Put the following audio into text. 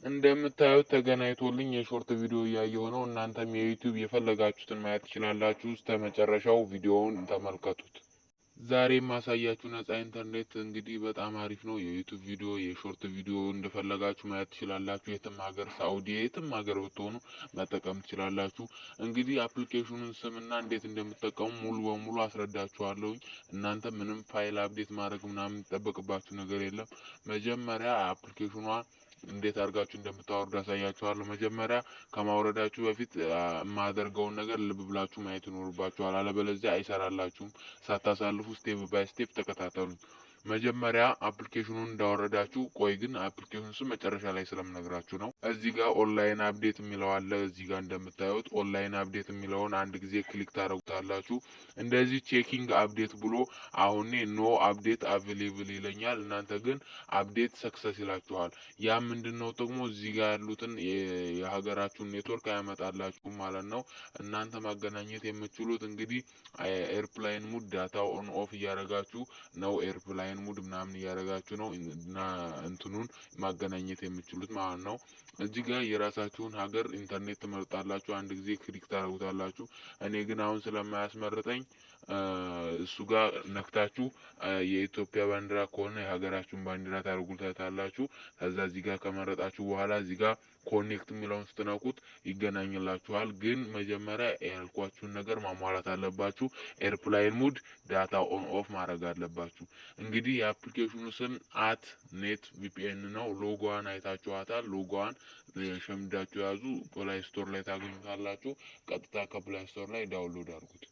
እንደምታዩት ተገናኝቶልኝ የሾርት ቪዲዮ እያየሁ ነው። እናንተም የዩቲዩብ የፈለጋችሁትን ማየት ትችላላችሁ። እስከ መጨረሻው ቪዲዮውን ተመልከቱት። ዛሬ ማሳያችሁ ነፃ ኢንተርኔት እንግዲህ በጣም አሪፍ ነው። የዩቲዩብ ቪዲዮ የሾርት ቪዲዮ እንደፈለጋችሁ ማየት ትችላላችሁ። የትም ሀገር ሳኡዲ፣ የትም ሀገር ብትሆኑ መጠቀም ትችላላችሁ። እንግዲህ አፕሊኬሽኑን ስምና እንዴት እንደምትጠቀሙ ሙሉ በሙሉ አስረዳችኋለሁኝ። እናንተ ምንም ፋይል አፕዴት ማድረግ ምናምን የሚጠበቅባችሁ ነገር የለም። መጀመሪያ አፕሊኬሽኗ እንዴት አድርጋችሁ እንደምታወርዱ አሳያችኋለሁ። መጀመሪያ ከማውረዳችሁ በፊት የማደርገውን ነገር ልብ ብላችሁ ማየት ይኖርባችኋል። አለበለዚያ አይሰራላችሁም። ሳታሳልፉ ስቴፕ ባይ ስቴፕ ተከታተሉ። መጀመሪያ አፕሊኬሽኑን እንዳወረዳችሁ ቆይ ግን አፕሊኬሽኑ ስም መጨረሻ ላይ ስለምነግራችሁ ነው። እዚህ ጋር ኦንላይን አፕዴት የሚለው አለ። እዚህ ጋር እንደምታዩት ኦንላይን አፕዴት የሚለውን አንድ ጊዜ ክሊክ ታደርጉታላችሁ። እንደዚህ ቼኪንግ አፕዴት ብሎ አሁን ኖ አፕዴት አቬሌብል ይለኛል። እናንተ ግን አፕዴት ሰክሰስ ይላችኋል። ያ ምንድነው ጥቅሙ? እዚህ ጋር ያሉትን የሀገራችሁን ኔትወርክ አያመጣላችሁም ማለት ነው። እናንተ ማገናኘት የምትችሉት እንግዲህ ኤርፕላይን ሙድ ዳታ ኦን ኦፍ እያደረጋችሁ ነው። ኤርፕላይን ሙድ ምናምን እያደረጋችሁ ነው እና እንትኑን ማገናኘት የምትችሉት ማለት ነው። እዚህ ጋር የራሳችሁን ሀገር ኢንተርኔት ትመርጣላችሁ። አንድ ጊዜ ክሊክ ታደርጉታላችሁ። እኔ ግን አሁን ስለማያስመርጠኝ እሱ ጋር ነክታችሁ የኢትዮጵያ ባንዲራ ከሆነ የሀገራችሁን ባንዲራ ታደርጉታላችሁ። ከዛ እዚህ ጋር ከመረጣችሁ በኋላ እዚህ ጋር ኮኔክት የሚለውን ስትነኩት ይገናኝላችኋል። ግን መጀመሪያ ያልኳችሁን ነገር ማሟላት አለባችሁ። ኤርፕላይን ሙድ ዳታ ኦን ኦፍ ማድረግ አለባችሁ። እንግዲህ የአፕሊኬሽኑ ስም ኔት ቪፒኤን ነው። ሎጎዋን አይታችኋታል። ሎጎዋን ሸምዳችሁ ያዙ። ፕላይ ስቶር ላይ ታገኙታላችሁ። ቀጥታ ከፕላይ ስቶር ላይ ዳውንሎድ አድርጉት።